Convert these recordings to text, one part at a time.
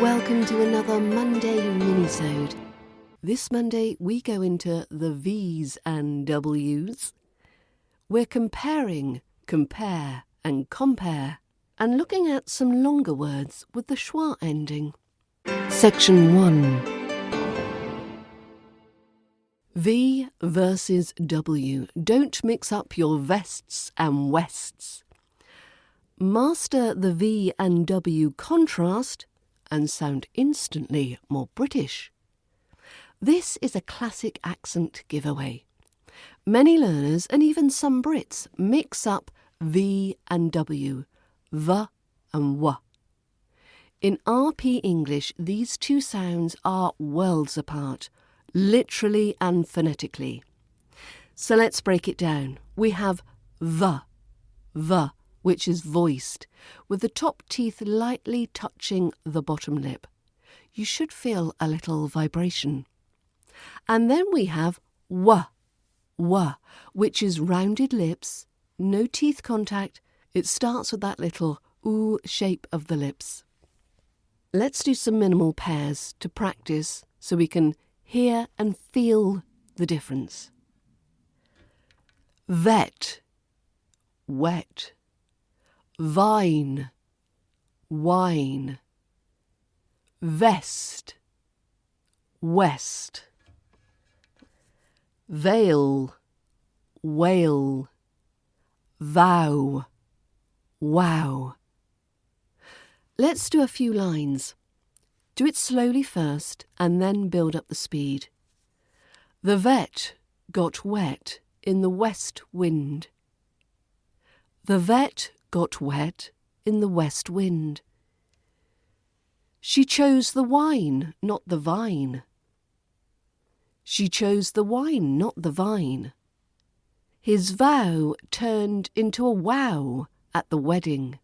welcome to another Monday minisode. This Monday we go into the V's and W's. We're comparing, compare and compare, and looking at some longer words with the schwa ending. Section 1. V versus W. Don't mix up your vests and wests. Master the V and W contrast and sound instantly more British. This is a classic accent giveaway. Many learners and even some Brits mix up V and W, V and W. In RP English, these two sounds are worlds apart, literally and phonetically. So let's break it down. We have V, which is voiced, with the top teeth lightly touching the bottom lip. You should feel a little vibration. And then we have W, which is rounded lips, no teeth contact. It starts with that little oo shape of the lips. Let's do some minimal pairs to practice so we can hear and feel the difference. Vet, wet. Vine, wine. Vest, west. Veil, whale. Vow, wow. Let's do a few lines. Do it slowly first and then build up the speed. The vet got wet in the west wind. The vet got wet in the west wind. She chose the wine, not the vine. She chose the wine, not the vine. His vow turned into a wow at the wedding.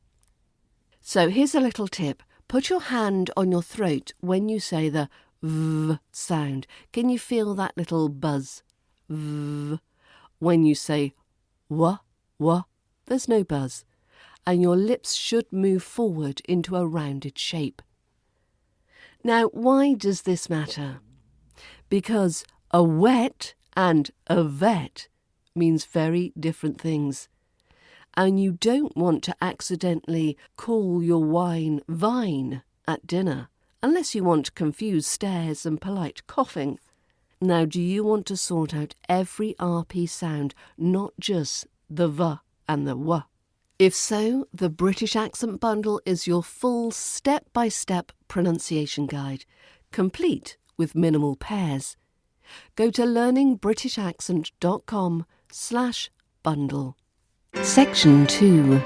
So here's a little tip. Put your hand on your throat when you say the V sound. Can you feel that little buzz? V. When you say W, there's no buzz. And your lips should move forward into a rounded shape. Now, why does this matter? Because a wet and a vet means very different things. And you don't want to accidentally call your wine vine at dinner, unless you want confused stares and polite coughing. Now, do you want to sort out every RP sound, not just the V and the W? If so, the British Accent Bundle is your full step-by-step pronunciation guide, complete with minimal pairs. Go to learningbritishaccent.com/bundle. Section 2.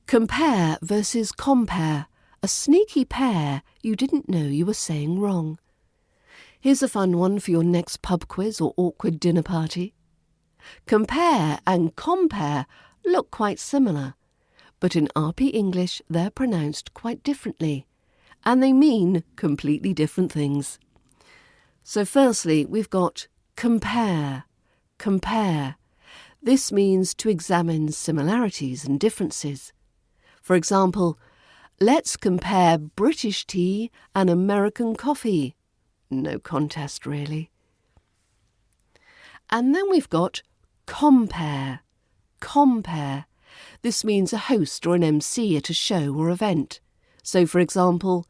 Compare versus compare, a sneaky pair you didn't know you were saying wrong. Here's a fun one for your next pub quiz or awkward dinner party. Compare and compare look quite similar, but in RP English they're pronounced quite differently, and they mean completely different things. So firstly, we've got compare. This means to examine similarities and differences. For example, let's compare British tea and American coffee. No contest, really. And then we've got compare. This means a host or an MC at a show or event. So, for example,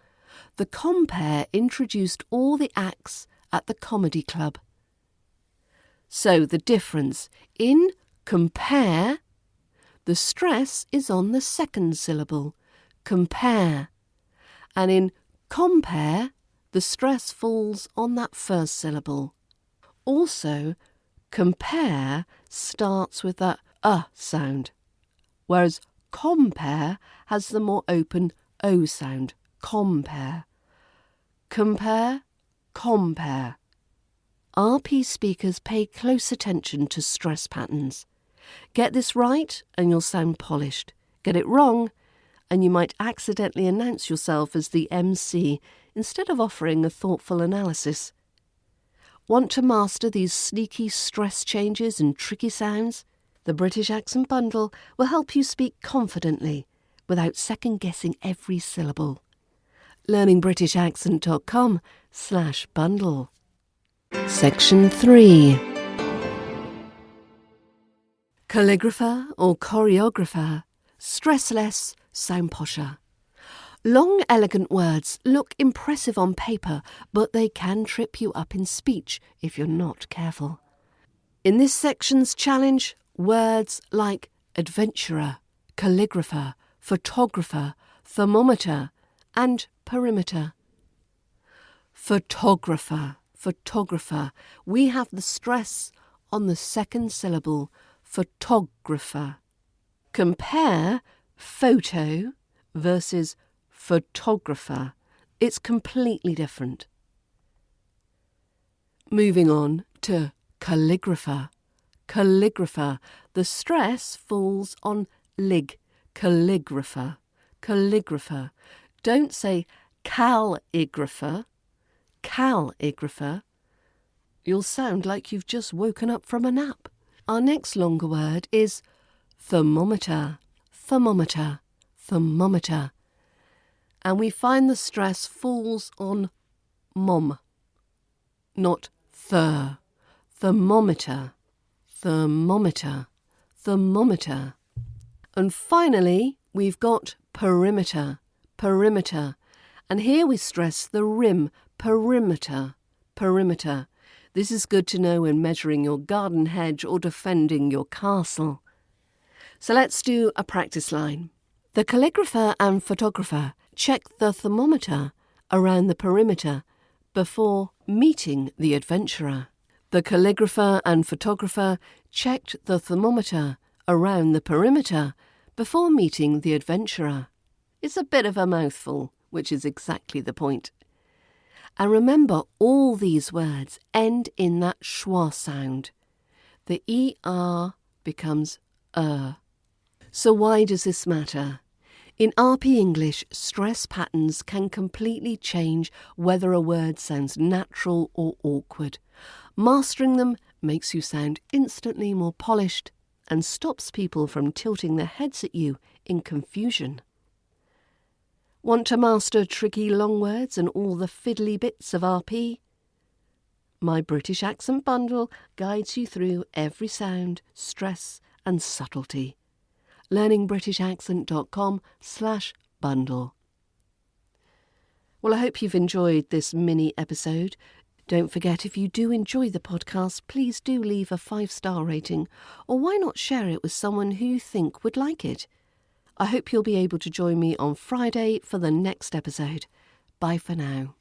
the Compere introduced all the acts at the comedy club. So the difference: in compare, the stress is on the second syllable, compare. And in compare, the stress falls on that first syllable. Also, compare starts with that sound, whereas compare has the more open O sound, compare. Compare. RP speakers pay close attention to stress patterns. Get this right and you'll sound polished. Get it wrong and you might accidentally announce yourself as the MC instead of offering a thoughtful analysis. Want to master these sneaky stress changes and tricky sounds? The British Accent Bundle will help you speak confidently without second-guessing every syllable. learningbritishAccent.com/bundle. Section 3. Calligrapher or choreographer, stress less, sound posher. Long, elegant words look impressive on paper, but they can trip you up in speech if you're not careful. In this section's challenge, words like adventurer, calligrapher, photographer, thermometer, and perimeter. Photographer. We have the stress on the second syllable, photographer. Compare photo versus photographer. It's completely different. Moving on to calligrapher. The stress falls on lig. Calligrapher. Don't say calligrapher. You'll sound like you've just woken up from a nap. Our next longer word is thermometer. And we find the stress falls on mom, not thir. Thermometer. And finally, we've got perimeter. And here we stress the rim, perimeter. This is good to know when measuring your garden hedge or defending your castle. So let's do a practice line. The calligrapher and photographer checked the thermometer around the perimeter before meeting the adventurer. The calligrapher and photographer checked the thermometer around the perimeter before meeting the adventurer. It's a bit of a mouthful, which is exactly the point. And remember, all these words end in that schwa sound. The ER becomes So why does this matter? In RP English, stress patterns can completely change whether a word sounds natural or awkward. Mastering them makes you sound instantly more polished and stops people from tilting their heads at you in confusion. Want to master tricky long words and all the fiddly bits of RP? My British Accent Bundle guides you through every sound, stress and subtlety. learningbritishAccent.com/bundle. Well, I hope you've enjoyed this mini episode. Don't forget, if you do enjoy the podcast, please do leave a 5-star rating, or why not share it with someone who you think would like it. I hope you'll be able to join me on Friday for the next episode. Bye for now.